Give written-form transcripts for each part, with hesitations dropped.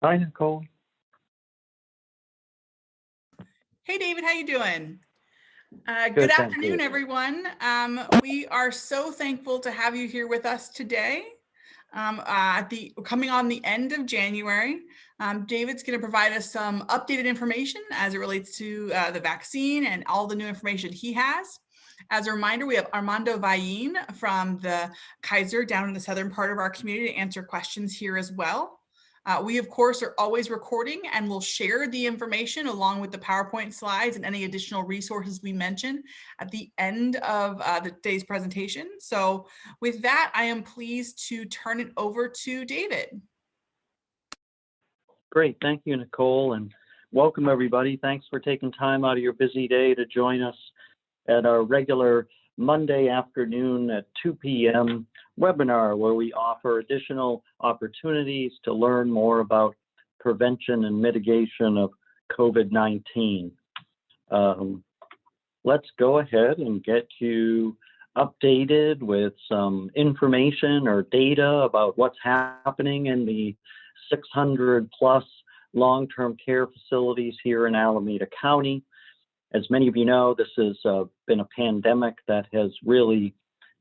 Hi, Nicole. Hey, David, how you doing? Good Good, thank afternoon, you. everyone. We are so thankful to have you here with us today. Coming on the end of January, David's going to provide us some updated information as it relates to the vaccine and all the new information he has. As a reminder, we have Armando Vayin from the Kaiser down in the southern part of our community to answer questions here as well. We, of course, are always recording and will share the information along with the PowerPoint slides and any additional resources we mention at the end of the day's presentation. So with that, I am pleased to turn it over to David. Great, thank you, Nicole, and welcome everybody. Thanks for taking time out of your busy day to join us at our regular Monday afternoon at 2 p.m. webinar, where we offer additional opportunities to learn more about prevention and mitigation of COVID-19. Let's go ahead and get you updated with some information or data about what's happening in the 600 plus long-term care facilities here in Alameda County. As many of you know, this has been a pandemic that has really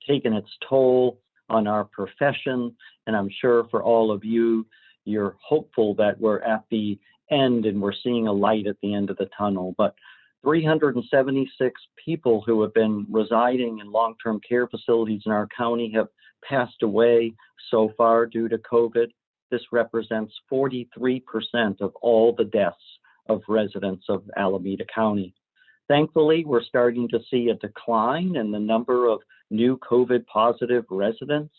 taken its toll on our profession, and I'm sure for all of you, you're hopeful that we're at the end and we're seeing a light at the end of the tunnel. But 376 people who have been residing in long-term care facilities in our county have passed away so far due to COVID. This represents 43% of all the deaths of residents of Alameda County. Thankfully, we're starting to see a decline in the number of new COVID positive residents.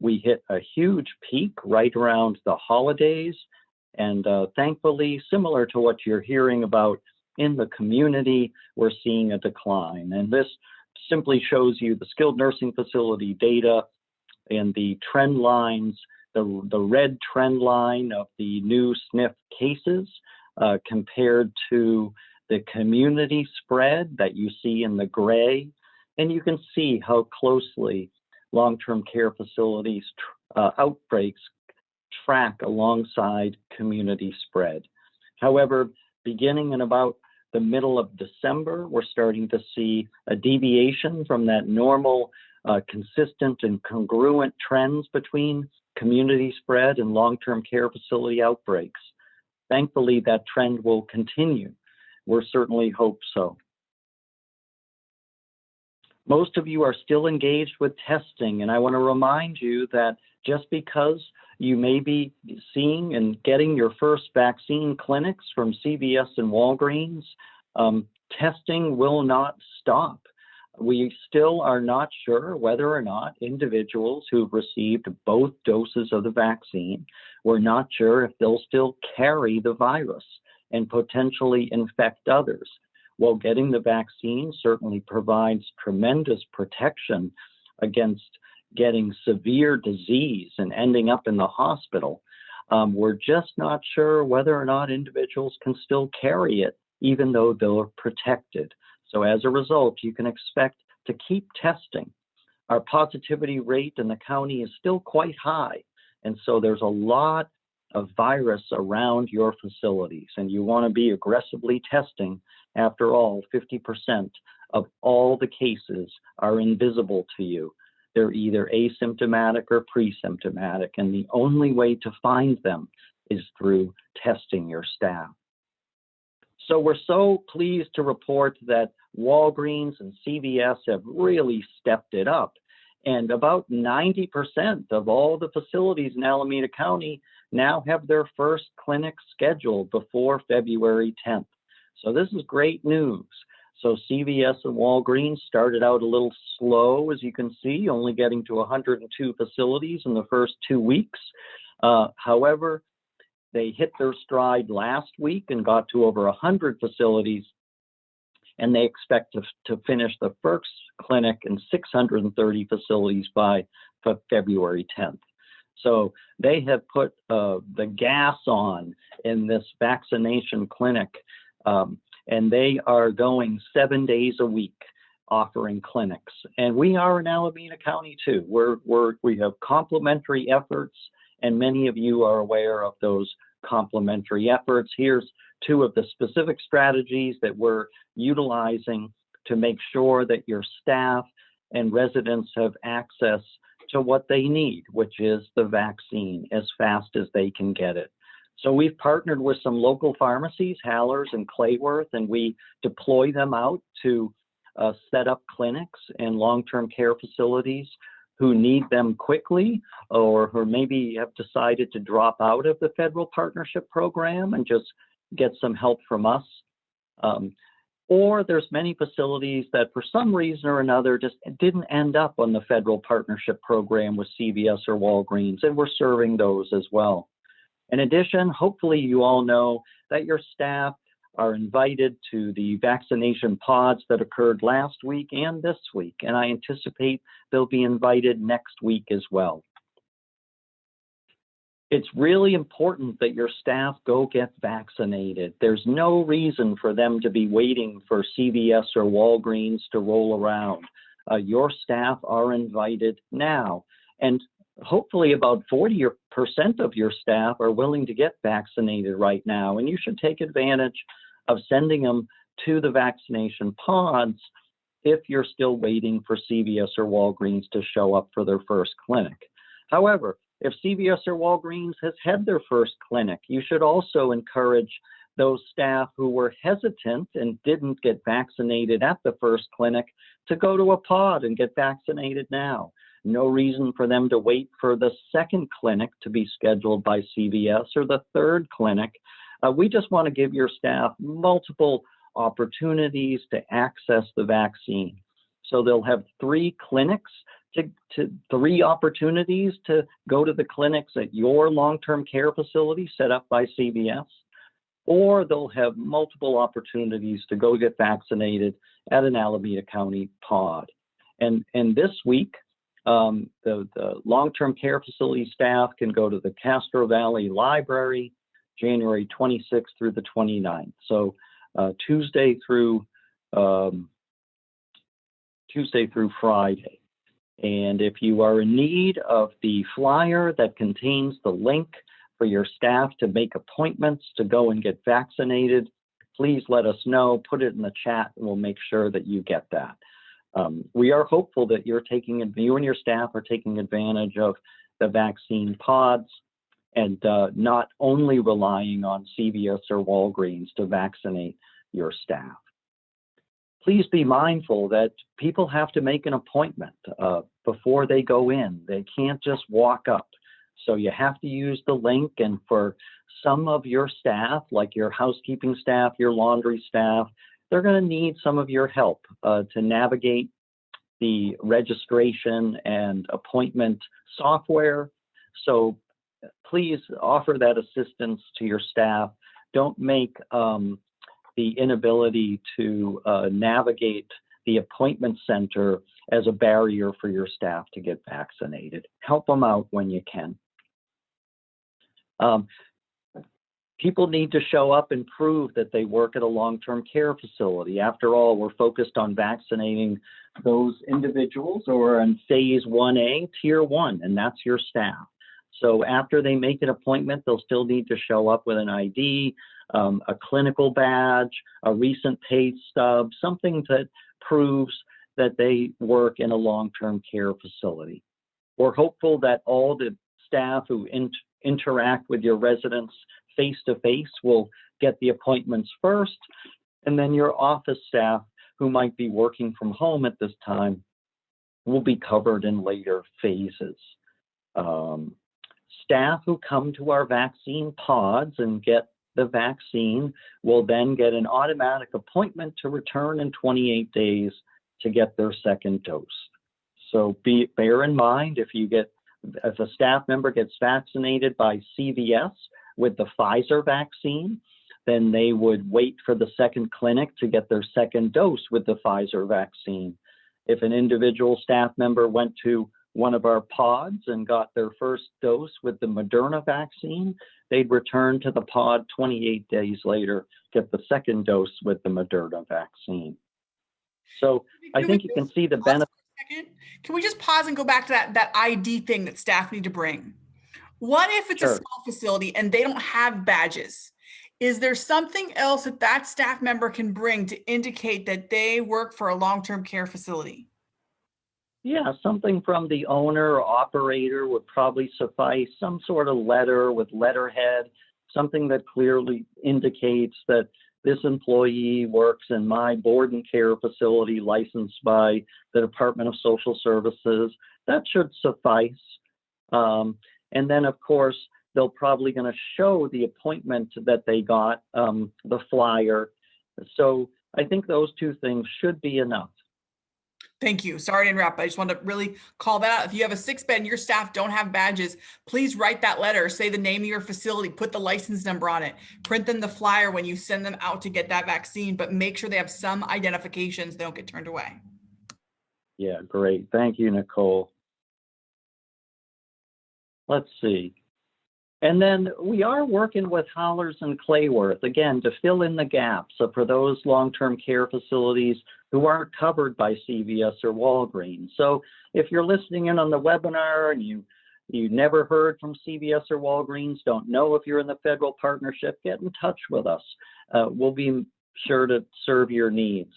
We hit a huge peak right around the holidays, and thankfully, similar to what you're hearing about in the community, we're seeing a decline. And this simply shows you the skilled nursing facility data and the trend lines, the red trend line of the new SNF cases compared to the community spread that you see in the gray. And you can see how closely long-term care facilities outbreaks track alongside community spread. However, beginning in about the middle of December, we're starting to see a deviation from that normal, consistent and congruent trends between community spread and long-term care facility outbreaks. Thankfully, that trend will continue. We're certainly hope so. Most of you are still engaged with testing, and I want to remind you that just because you may be seeing and getting your first vaccine clinics from CVS and Walgreens, testing will not stop. We still are not sure whether or not individuals who've received both doses of the vaccine, we're not sure if they'll still carry the virus and potentially infect others. While getting the vaccine certainly provides tremendous protection against getting severe disease and ending up in the hospital, we're just not sure whether or not individuals can still carry it, even though they're protected. So as a result, you can expect to keep testing. Our positivity rate in the county is still quite high, and so there's a lot of virus around your facilities, and you want to be aggressively testing. After all, 50% of all the cases are invisible to you. They're either asymptomatic or pre-symptomatic, and the only way to find them is through testing your staff. So we're so pleased to report that Walgreens and CVS have really stepped it up. And about 90% of all the facilities in Alameda County now have their first clinic scheduled before February 10th. So this is great news. So CVS and Walgreens started out a little slow, as you can see, only getting to 102 facilities in the first 2 weeks. However, they hit their stride last week and got to over 100 facilities, and they expect to finish the first clinic in 630 facilities by February 10th. So they have put the gas on in this vaccination clinic, and they are going 7 days a week offering clinics. And we are in Alameda County too. We have complementary efforts, and many of you are aware of those complementary efforts. Here's two of the specific strategies that we're utilizing to make sure that your staff and residents have access to what they need, which is the vaccine, as fast as they can get it. So we've partnered with some local pharmacies, Haller's and Clayworth, and we deploy them out to set up clinics and long-term care facilities who need them quickly, or who maybe have decided to drop out of the federal partnership program and just get some help from us. Or there's many facilities that for some reason or another just didn't end up on the federal partnership program with CVS or Walgreens, and we're serving those as well. In addition, hopefully you all know that your staff are invited to the vaccination pods that occurred last week and this week, and I anticipate they'll be invited next week as well. It's really important that your staff go get vaccinated. There's no reason for them to be waiting for CVS or Walgreens to roll around. Your staff are invited now, and hopefully about 40% of your staff are willing to get vaccinated right now, and you should take advantage of sending them to the vaccination pods if you're still waiting for CVS or Walgreens to show up for their first clinic. However, if CVS or Walgreens has had their first clinic, you should also encourage those staff who were hesitant and didn't get vaccinated at the first clinic to go to a pod and get vaccinated now. No reason for them to wait for the second clinic to be scheduled by CVS or the third clinic. We just want to give your staff multiple opportunities to access the vaccine. So they'll have three clinics three opportunities to go to the clinics at your long-term care facility set up by CVS, or they'll have multiple opportunities to go get vaccinated at an Alameda County pod. And this week, the long-term care facility staff can go to the Castro Valley Library, January 26th through the 29th. So Tuesday through Friday. And if you are in need of the flyer that contains the link for your staff to make appointments to go and get vaccinated, please let us know, put it in the chat, and we'll make sure that you get that. We are hopeful that you and your staff are taking advantage of the vaccine pods and not only relying on CVS or Walgreens to vaccinate your staff. Please be mindful that people have to make an appointment before they go in. They can't just walk up. So you have to use the link, and for some of your staff, like your housekeeping staff, your laundry staff, they're going to need some of your help to navigate the registration and appointment software. So please offer that assistance to your staff. Don't make the inability to navigate the appointment center as a barrier for your staff to get vaccinated. Help them out when you can. People need to show up and prove that they work at a long-term care facility. After all, we're focused on vaccinating those individuals who are in phase 1A, tier 1, and that's your staff. So after they make an appointment, they'll still need to show up with an ID, a clinical badge, a recent pay stub, something that proves that they work in a long-term care facility. We're hopeful that all the staff who interact with your residents face-to-face will get the appointments first, and then your office staff who might be working from home at this time will be covered in later phases. Staff who come to our vaccine pods and get the vaccine will then get an automatic appointment to return in 28 days to get their second dose. So bear in mind, if a staff member gets vaccinated by CVS with the Pfizer vaccine, then they would wait for the second clinic to get their second dose with the Pfizer vaccine. If an individual staff member went to one of our pods and got their first dose with the Moderna vaccine, they'd return to the pod 28 days later, get the second dose with the Moderna vaccine. So I think you can see the benefit. Can we just pause and go back to that ID thing that staff need to bring? What if it's a Sure. small facility and they don't have badges? Is there something else that that staff member can bring to indicate that they work for a long-term care facility? Yeah, something from the owner or operator would probably suffice, some sort of letter with letterhead, something that clearly indicates that this employee works in my board and care facility licensed by the Department of Social Services. That should suffice. And then, of course, they're probably going to show the appointment that they got, the flyer. So I think those two things should be enough. Thank you. Sorry to interrupt. I just want to really call that out. If you have a 6-bed and your staff don't have badges, please write that letter, say the name of your facility, put the license number on it, print them the flyer when you send them out to get that vaccine, but make sure they have some identifications, they don't get turned away. Yeah, great. Thank you, Nicole. Let's see. And then we are working with Hollers and Clayworth, again, to fill in the gaps for those long-term care facilities who aren't covered by CVS or Walgreens. So if you're listening in on the webinar and you never heard from CVS or Walgreens, don't know if you're in the federal partnership, get in touch with us. We'll be sure to serve your needs.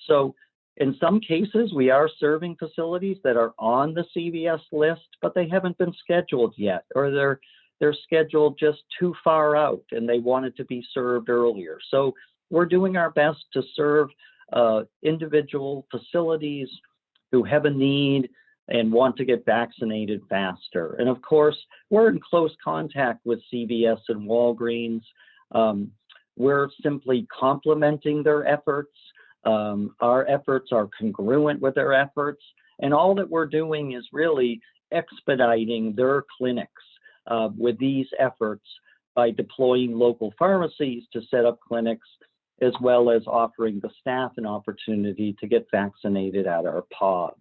So in some cases, we are serving facilities that are on the CVS list, but they haven't been scheduled yet, or they're scheduled just too far out and they wanted to be served earlier. So we're doing our best to serve individual facilities who have a need and want to get vaccinated faster. And of course, we're in close contact with CVS and Walgreens. We're simply complementing their efforts. Our efforts are congruent with their efforts. And all that we're doing is really expediting their clinics with these efforts by deploying local pharmacies to set up clinics, as well as offering the staff an opportunity to get vaccinated at our pods.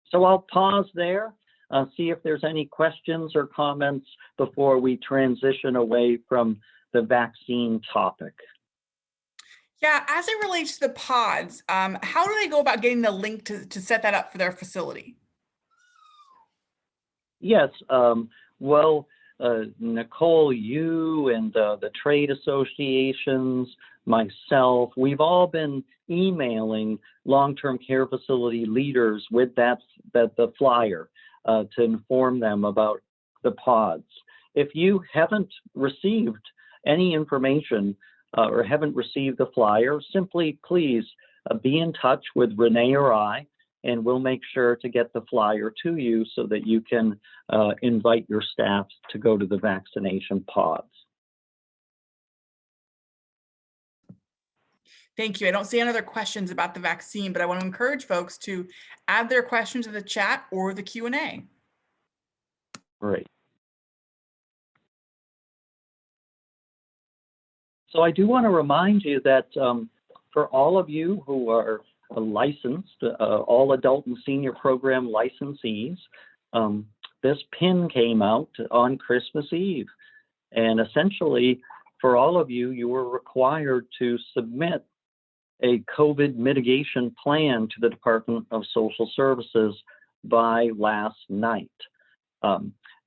So I'll pause there, see if there's any questions or comments before we transition away from the vaccine topic. Yeah, as it relates to the pods, how do they go about getting the link to set that up for their facility? Yes, well, Nicole, you and the trade associations, myself, we've all been emailing long-term care facility leaders with the flyer to inform them about the pods. If you haven't received any information or haven't received the flyer, simply please be in touch with Renee or I, and we'll make sure to get the flyer to you so that you can invite your staff to go to the vaccination pods. Thank you. I don't see any other questions about the vaccine, but I want to encourage folks to add their questions in the chat or the Q&A. Great. So I do want to remind you that for all of you who are licensed, all adult and senior program licensees, this pin came out on Christmas Eve. And essentially, for all of you, you were required to submit a COVID mitigation plan to the Department of Social Services by last night.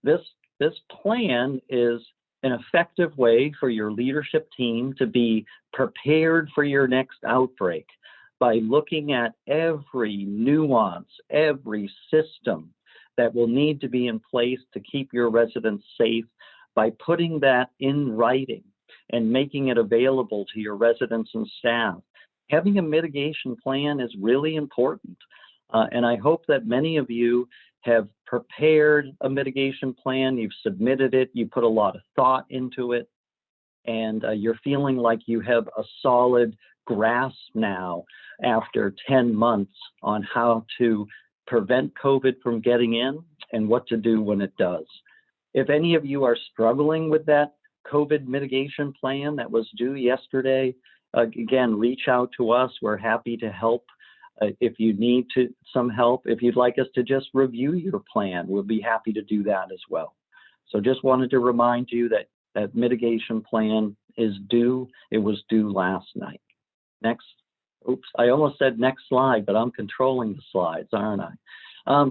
This plan is an effective way for your leadership team to be prepared for your next outbreak by looking at every nuance, every system that will need to be in place to keep your residents safe, by putting that in writing and making it available to your residents and staff. Having a mitigation plan is really important. And I hope that many of you have prepared a mitigation plan, you've submitted it, you put a lot of thought into it, and you're feeling like you have a solid grasp now after 10 months on how to prevent COVID from getting in and what to do when it does. If any of you are struggling with that COVID mitigation plan that was due yesterday, again, reach out to us. We're happy to help. If you need some help, if you'd like us to just review your plan, we'll be happy to do that as well. So just wanted to remind you that that mitigation plan is due. It was due last night. Next, oops, I almost said next slide, but I'm controlling the slides, aren't I?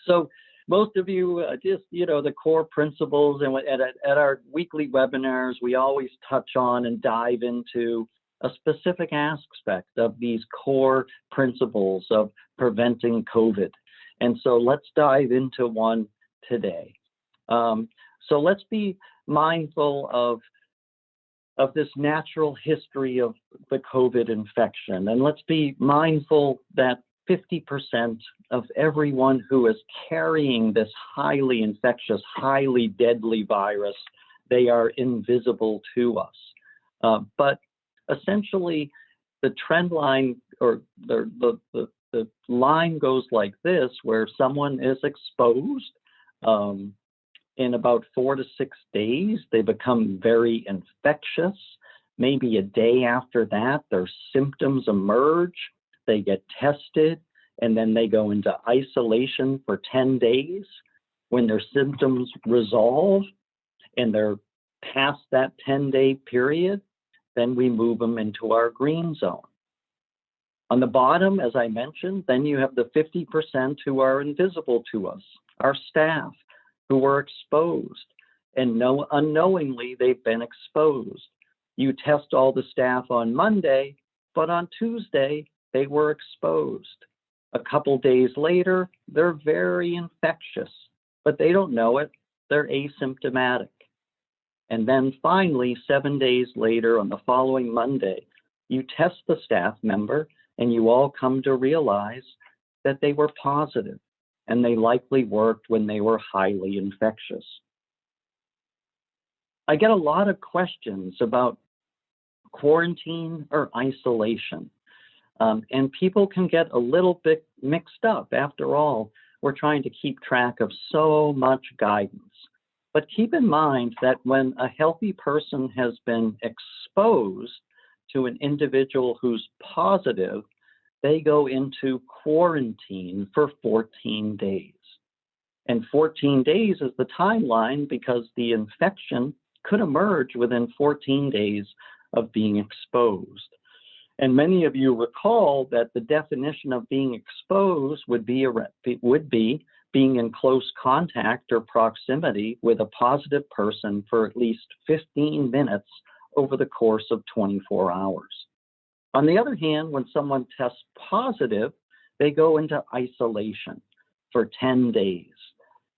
So most of you just, the core principles, and at our weekly webinars, we always touch on and dive into a specific aspect of these core principles of preventing COVID. And so let's dive into one today. So let's be mindful of this natural history of the COVID infection. And let's be mindful that 50% of everyone who is carrying this highly infectious, highly deadly virus, they are invisible to us. But essentially, the trend line, or the line goes like this, where someone is exposed. In about 4 to 6 days, they become very infectious. Maybe a day after that, their symptoms emerge. They get tested, and then they go into isolation for 10 days. When their symptoms resolve and they're past that 10-day period, then we move them into our green zone. On the bottom, as I mentioned, then you have the 50% who are invisible to us, our staff, who were exposed, and unknowingly they've been exposed. You test all the staff on Monday, but on Tuesday they were exposed. A couple days later, they're very infectious, but they don't know it. They're asymptomatic. And then finally, 7 days later, on the following Monday, you test the staff member, and you all come to realize that they were positive, and they likely worked when they were highly infectious. I get a lot of questions about quarantine or isolation, and people can get a little bit mixed up. After all, we're trying to keep track of so much guidance. But keep in mind that when a healthy person has been exposed to an individual who's positive, they go into quarantine for 14 days. And 14 days is the timeline because the infection could emerge within 14 days of being exposed. And many of you recall that the definition of being exposed would be being in close contact or proximity with a positive person for at least 15 minutes over the course of 24 hours. On the other hand, when someone tests positive, they go into isolation for 10 days.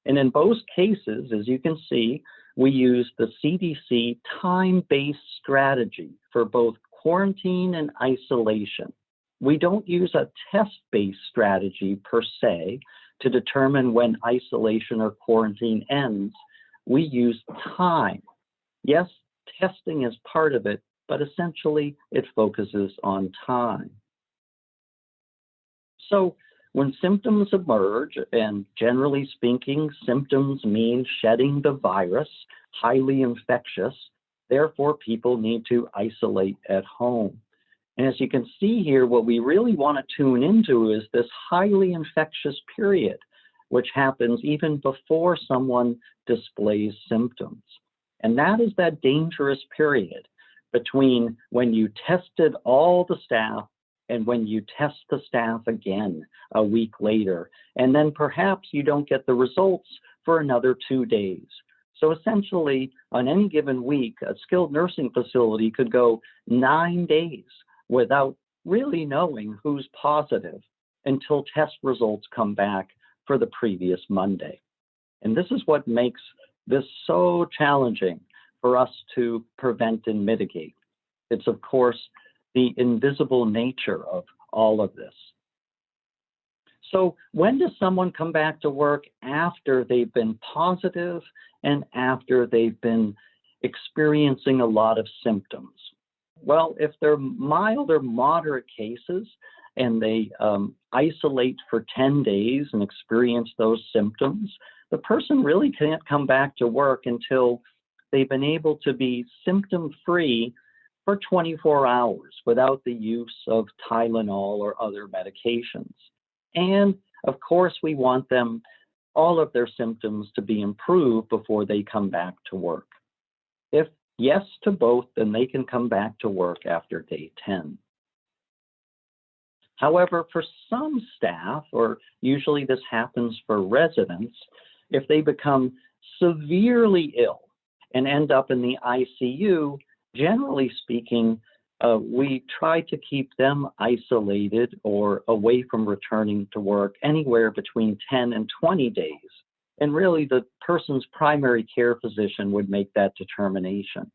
And in both cases, as you can see, we use the CDC time-based strategy for both quarantine and isolation. We don't use a test-based strategy per se to determine when isolation or quarantine ends. We use time. Yes, testing is part of it, but essentially it focuses on time. So when symptoms emerge, and generally speaking, symptoms mean shedding the virus, highly infectious, therefore people need to isolate at home. And as you can see here, what we really want to tune into is this highly infectious period, which happens even before someone displays symptoms. And that is that dangerous period between when you tested all the staff and when you test the staff again a week later. And then perhaps you don't get the results for another 2 days. So essentially, on any given week, a skilled nursing facility could go 9 days without really knowing who's positive until test results come back for the previous Monday. And this is what makes this so challenging for us to prevent and mitigate. It's, of course, the invisible nature of all of this. So when does someone come back to work after they've been positive and after they've been experiencing a lot of symptoms? Well, if they're mild or moderate cases and they isolate for 10 days and experience those symptoms, the person really can't come back to work until they've been able to be symptom-free for 24 hours without the use of Tylenol or other medications. And of course, we want them, all of their symptoms to be improved before they come back to work. If yes to both, then they can come back to work after day 10. However, for some staff, or usually this happens for residents, if they become severely ill and end up in the ICU, generally speaking, we try to keep them isolated or away from returning to work anywhere between 10 and 20 days. And really, the person's primary care physician would make that determination.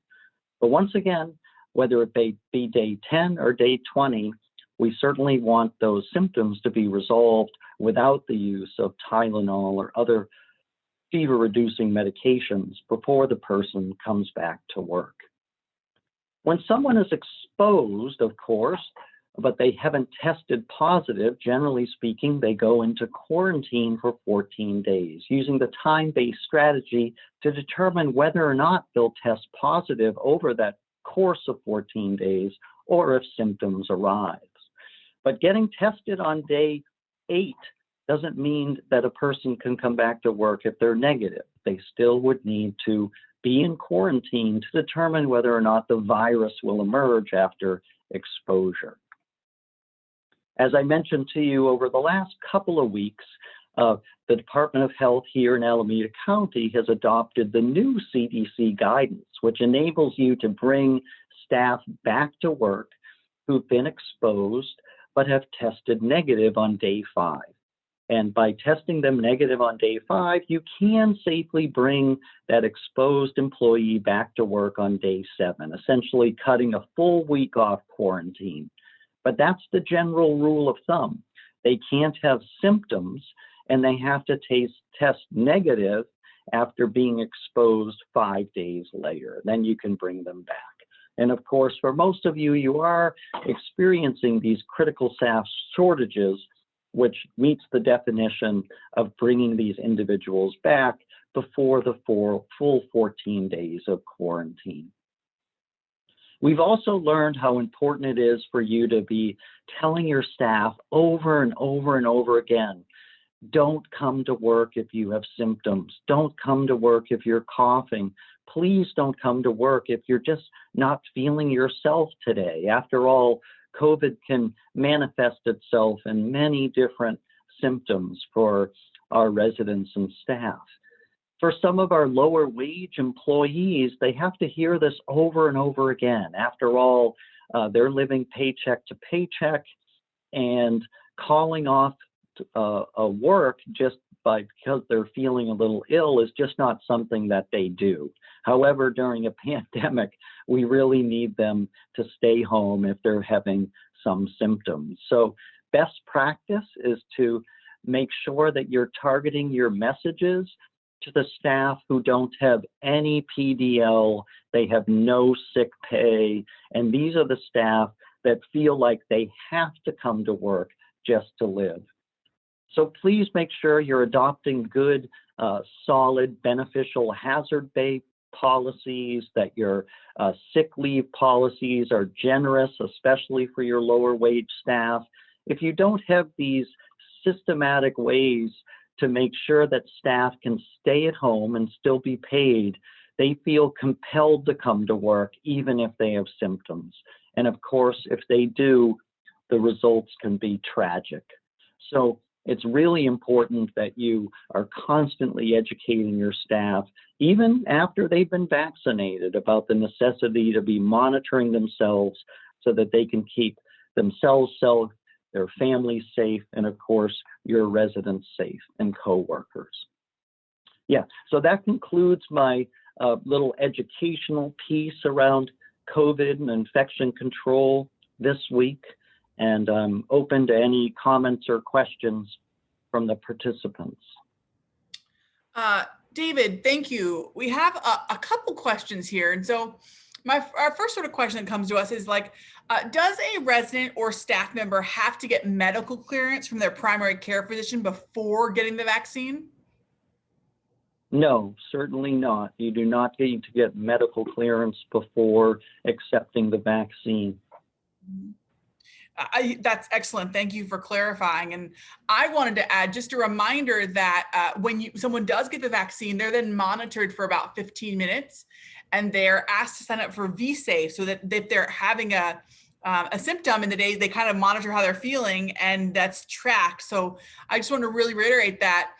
But once again, whether it be day 10 or day 20, we certainly want those symptoms to be resolved without the use of Tylenol or other fever-reducing medications before the person comes back to work. When someone is exposed, of course, but they haven't tested positive, generally speaking, they go into quarantine for 14 days, using the time-based strategy to determine whether or not they'll test positive over that course of 14 days, or if symptoms arise. But getting tested on day 8 doesn't mean that a person can come back to work if they're negative. They still would need to be in quarantine to determine whether or not the virus will emerge after exposure. As I mentioned to you, over the last couple of weeks, the Department of Health here in Alameda County has adopted the new CDC guidance, which enables you to bring staff back to work who've been exposed but have tested negative on day 5. And by testing them negative on day 5, you can safely bring that exposed employee back to work on day 7, essentially cutting a full week off quarantine. But that's the general rule of thumb. They can't have symptoms, and they have to test negative after being exposed 5 days later. Then you can bring them back. And of course, for most of you, you are experiencing these critical staff shortages, which meets the definition of bringing these individuals back before the full 14 days of quarantine. We've also learned how important it is for you to be telling your staff over and over and over again, don't come to work if you have symptoms. Don't come to work if you're coughing. Please don't come to work if you're just not feeling yourself today. After all, COVID can manifest itself in many different symptoms for our residents and staff. For some of our lower wage employees, they have to hear this over and over again. After all, they're living paycheck to paycheck, and calling off work just because they're feeling a little ill is just not something that they do. However, during a pandemic, we really need them to stay home if they're having some symptoms. So best practice is to make sure that you're targeting your messages to the staff who don't have any PDL, they have no sick pay, and these are the staff that feel like they have to come to work just to live. So please make sure you're adopting good, solid, beneficial hazard-based policies, that your sick leave policies are generous, especially for your lower wage staff. If you don't have these systematic ways to make sure that staff can stay at home and still be paid, they feel compelled to come to work even if they have symptoms. And of course, if they do, the results can be tragic. So it's really important that you are constantly educating your staff, even after they've been vaccinated, about the necessity to be monitoring themselves so that they can keep themselves safe, their families safe, and of course, your residents safe and coworkers. Yeah, so that concludes my little educational piece around COVID and infection control this week. And I'm open to any comments or questions from the participants. David, thank you. We have a couple questions here. And so our first sort of question that comes to us is like, does a resident or staff member have to get medical clearance from their primary care physician before getting the vaccine? No, certainly not. You do not need to get medical clearance before accepting the vaccine. That's excellent. Thank you for clarifying. And I wanted to add just a reminder that when someone does get the vaccine, they're then monitored for about 15 minutes, and they're asked to sign up for vSafe so that if they're having a a symptom in the day, they kind of monitor how they're feeling, and that's tracked. So I just want to really reiterate that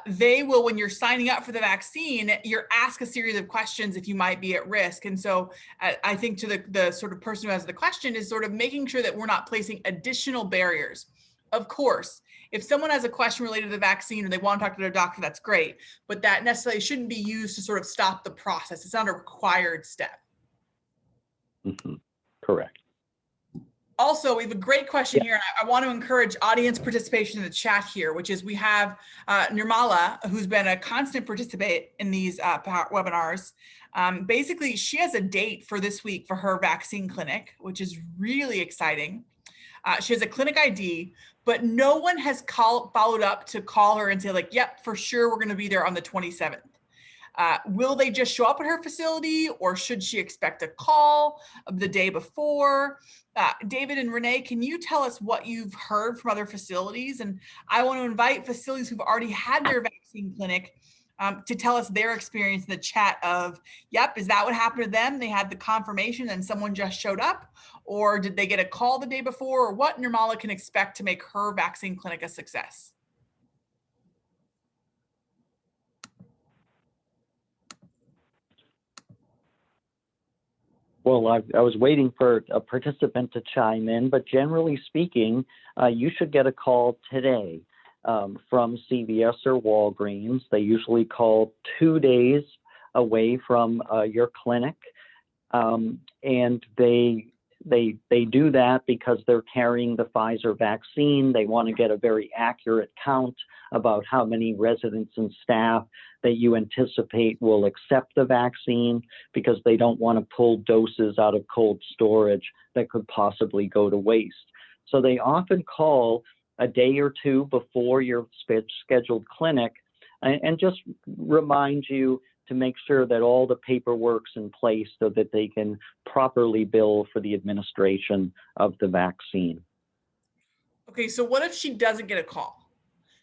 they will, when you're signing up for the vaccine, you're asked a series of questions if you might be at risk. And so I think to the sort of person who has the question is sort of making sure that we're not placing additional barriers. Of course, if someone has a question related to the vaccine or they want to talk to their doctor, that's great, but that necessarily shouldn't be used to sort of stop the process. It's not a required step. Mm-hmm. Correct. Also, we have a great question here. I want to encourage audience participation in the chat here, which is we have Nirmala, who's been a constant participant in these webinars. Basically, she has a date for this week for her vaccine clinic, which is really exciting. She has a clinic ID, but no one has followed up to call her and say like, yep, for sure, we're going to be there on the 27th. Will they just show up at her facility, or should she expect a call the day before? David and Renee, can you tell us what you've heard from other facilities? And I want to invite facilities who've already had their vaccine clinic to tell us their experience in the chat of, yep, is that what happened to them? They had the confirmation and someone just showed up, or did they get a call the day before, or what Nirmala can expect to make her vaccine clinic a success? Well, I was waiting for a participant to chime in, but generally speaking, you should get a call today from CVS or Walgreens. They usually call 2 days away from your clinic, and they do that because they're carrying the Pfizer vaccine. They want to get a very accurate count about how many residents and staff that you anticipate will accept the vaccine, because they don't want to pull doses out of cold storage that could possibly go to waste. So they often call a day or two before your scheduled clinic and just remind you to make sure that all the paperwork's in place so that they can properly bill for the administration of the vaccine. Okay, so what if she doesn't get a call?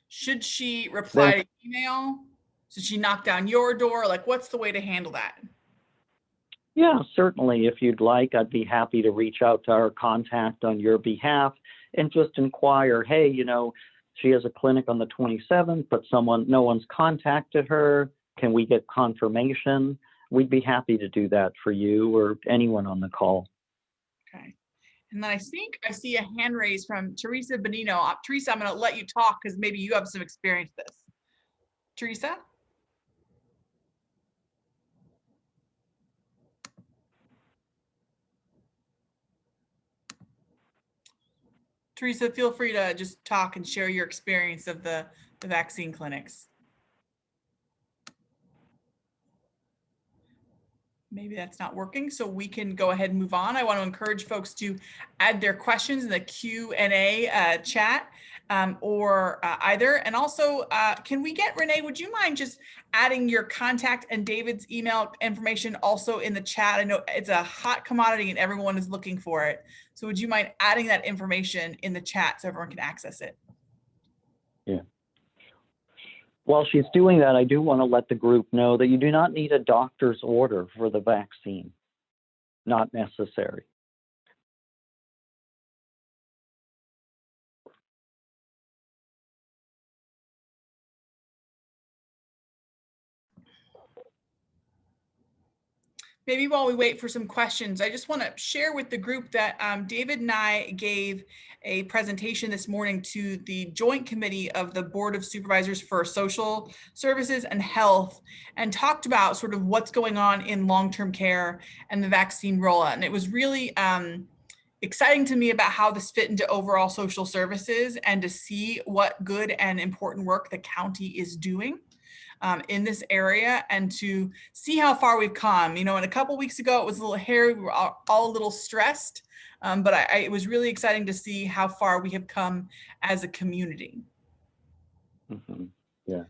Should she reply to email? Should she knock down your door? Like, what's the way to handle that? Yeah, certainly. If you'd like, I'd be happy to reach out to our contact on your behalf and just inquire, hey, you know, she has a clinic on the 27th, but no one's contacted her. Can we get confirmation? We'd be happy to do that for you or anyone on the call. Okay. And then I think I see a hand raised from Teresa Benino. Teresa, I'm going to let you talk because maybe you have some experience with this. Teresa? Teresa, feel free to just talk and share your experience of the vaccine clinics. Maybe that's not working, so we can go ahead and move on. I want to encourage folks to add their questions in the Q&A chat or either. And also, can we get, Renee, would you mind just adding your contact and David's email information also in the chat? I know it's a hot commodity and everyone is looking for it. So would you mind adding that information in the chat so everyone can access it? Yeah. While she's doing that, I do want to let the group know that you do not need a doctor's order for the vaccine. Not necessary. Maybe while we wait for some questions, I just want to share with the group that David and I gave a presentation this morning to the Joint Committee of the Board of Supervisors for Social Services and Health, and talked about sort of what's going on in long-term care and the vaccine rollout. And it was really exciting to me about how this fit into overall social services and to see what good and important work the county is doing in this area, and to see how far we've come. You know, and a couple weeks ago, it was a little hairy. We were all a little stressed, but it was really exciting to see how far we have come as a community. Mm-hmm. Yeah.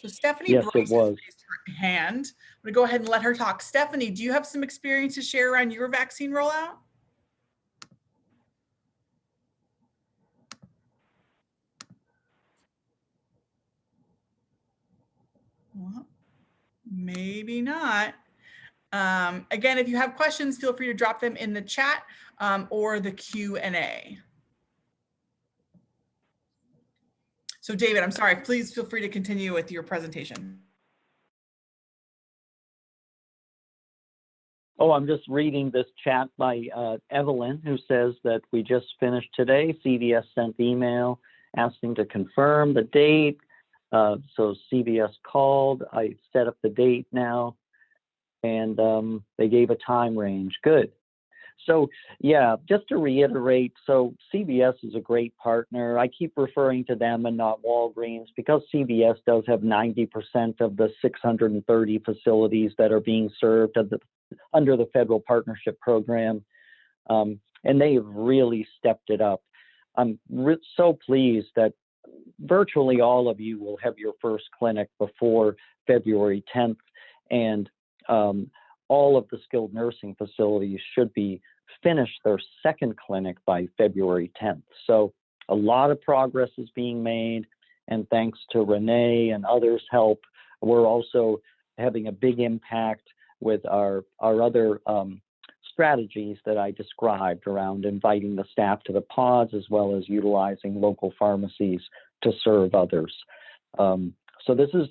So Stephanie yes, Bryce it was. has raised her hand. I'm gonna go ahead and let her talk. Stephanie, do you have some experience to share around your vaccine rollout? Well, maybe not. Again, if you have questions, feel free to drop them in the chat. or the Q&A. So David, I'm sorry, please feel free to continue with your presentation. Oh, I'm just reading this chat by Evelyn, who says that we just finished today. CVS sent email asking to confirm the date. So CVS called. I set up the date now, and they gave a time range. Good. So yeah, just to reiterate, so CVS is a great partner. I keep referring to them and not Walgreens because CVS does have 90% of the 630 facilities that are being served under the federal partnership program. And they have really stepped it up. I'm so pleased that virtually all of you will have your first clinic before February 10th. And all of the skilled nursing facilities should be finished their second clinic by February 10th. So a lot of progress is being made. And thanks to Renee and others' help, we're also having a big impact with our other strategies that I described around inviting the staff to the pods, as well as utilizing local pharmacies to serve others. So this is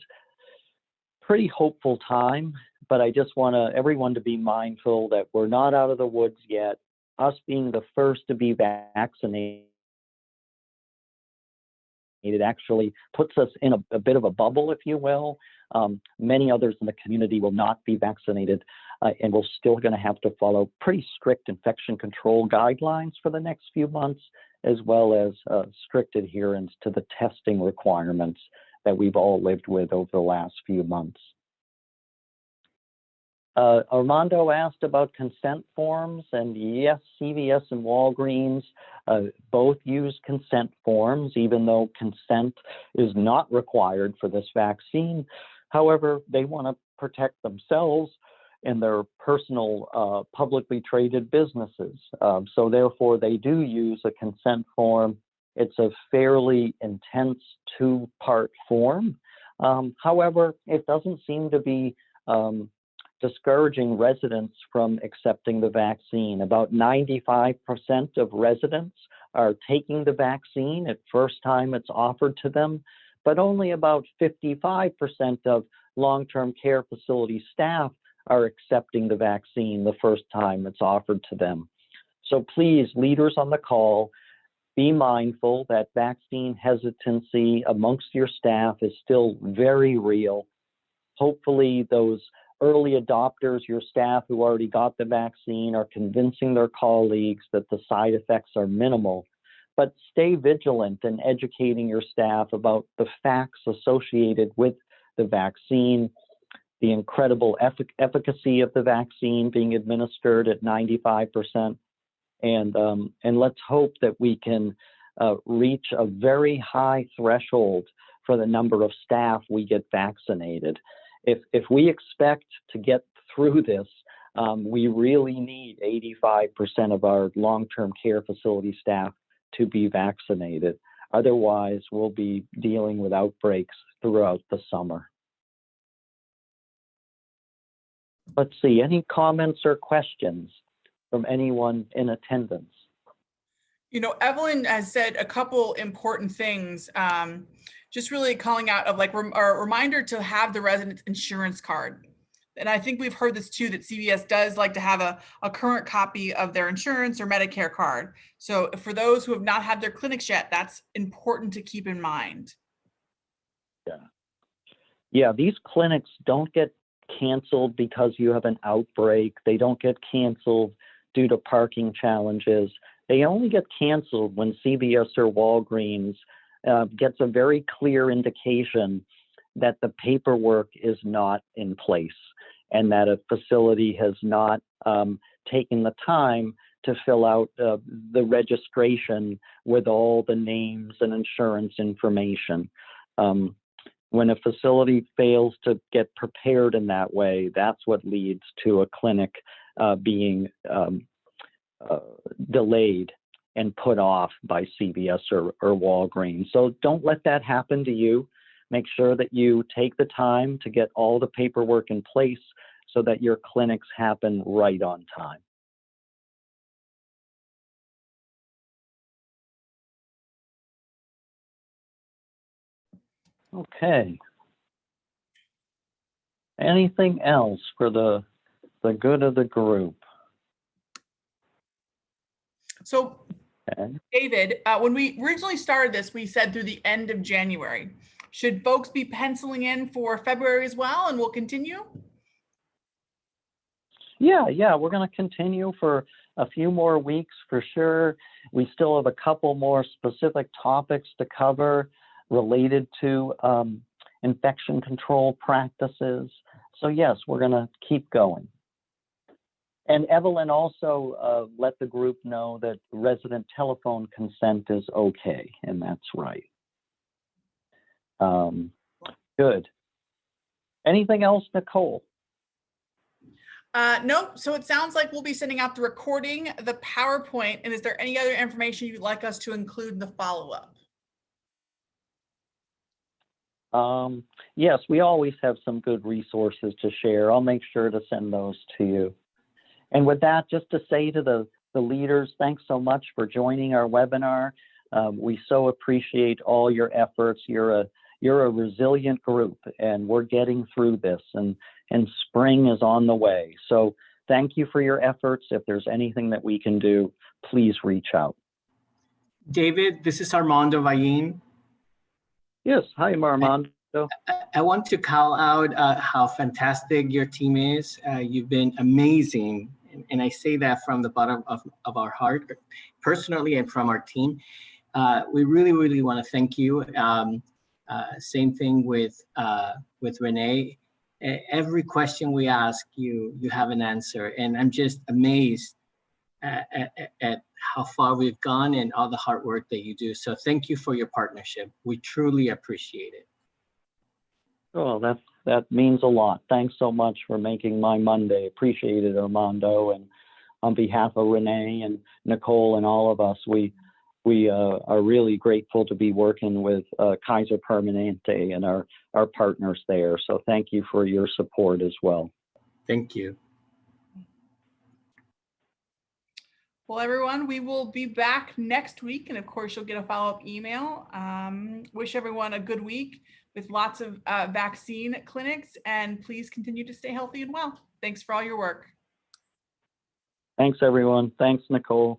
pretty hopeful time, but I just want everyone to be mindful that we're not out of the woods yet. Us being the first to be vaccinated actually puts us in a bit of a bubble, if you will. Many others in the community will not be vaccinated, and we're still going to have to follow pretty strict infection control guidelines for the next few months, as well as strict adherence to the testing requirements that we've all lived with over the last few months. Armando asked about consent forms, and yes, CVS and Walgreens both use consent forms, even though consent is not required for this vaccine. However, they want to protect themselves and their personal publicly traded businesses. So therefore, they do use a consent form. It's a fairly intense two-part form. However, it doesn't seem to be discouraging residents from accepting the vaccine. About 95% of residents are taking the vaccine at first time it's offered to them, but only about 55% of long-term care facility staff are accepting the vaccine the first time it's offered to them. So please, leaders on the call, be mindful that vaccine hesitancy amongst your staff is still very real. Hopefully those early adopters, your staff who already got the vaccine, are convincing their colleagues that the side effects are minimal. But stay vigilant in educating your staff about the facts associated with the vaccine, the incredible efficacy of the vaccine being administered at 95%. And let's hope that we can reach a very high threshold for the number of staff we get vaccinated. If we expect to get through this, we really need 85% of our long-term care facility staff to be vaccinated. Otherwise, we'll be dealing with outbreaks throughout the summer. Let's see, any comments or questions from anyone in attendance? You know, Evelyn has said a couple important things, just really calling out of like a reminder to have the resident's insurance card. And I think we've heard this too, that CVS does like to have a current copy of their insurance or Medicare card. So for those who have not had their clinics yet, that's important to keep in mind. Yeah, these clinics don't get canceled because you have an outbreak. They don't get canceled due to parking challenges. They only get canceled when CVS or Walgreens gets a very clear indication that the paperwork is not in place and that a facility has not taken the time to fill out the registration with all the names and insurance information. When a facility fails to get prepared in that way, that's what leads to a clinic being delayed and put off by CVS or Walgreens. So don't let that happen to you. Make sure that you take the time to get all the paperwork in place so that your clinics happen right on time. Okay. Anything else for the good of the group? So, Okay. David, when we originally started this, we said through the end of January. Should folks be penciling in for February as well, and we'll continue? Yeah, we're going to continue for a few more weeks for sure. We still have a couple more specific topics to cover related to infection control practices. So yes, we're going to keep going. And Evelyn also let the group know that resident telephone consent is okay, and that's right. Good. Anything else, Nicole? Nope. So it sounds like we'll be sending out the recording, the PowerPoint, and is there any other information you'd like us to include in the follow-up? Yes, we always have some good resources to share. I'll make sure to send those to you. And with that, just to say to the leaders, thanks so much for joining our webinar. We so appreciate all your efforts. You're a resilient group, and we're getting through this, and spring is on the way. So thank you for your efforts. If there's anything that we can do, please reach out. David, this is Armando Vallin. Yes, hi, Armando. I want to call out how fantastic your team is. You've been amazing. And I say that from the bottom of our heart, personally, and from our team. We really, really want to thank you. Same thing with Renee. Every question we ask you, you have an answer. And I'm just amazed at how far we've gone and all the hard work that you do. So thank you for your partnership. We truly appreciate it. Oh, that means a lot. Thanks so much for making my Monday. Appreciate it, Armando. And on behalf of Renee and Nicole and all of us, we are really grateful to be working with Kaiser Permanente and our partners there. So thank you for your support as well. Thank you. Well, everyone, we will be back next week. And of course, you'll get a follow-up email. Wish everyone a good week with lots of vaccine clinics, and please continue to stay healthy and well. Thanks for all your work. Thanks, everyone. Thanks, Nicole.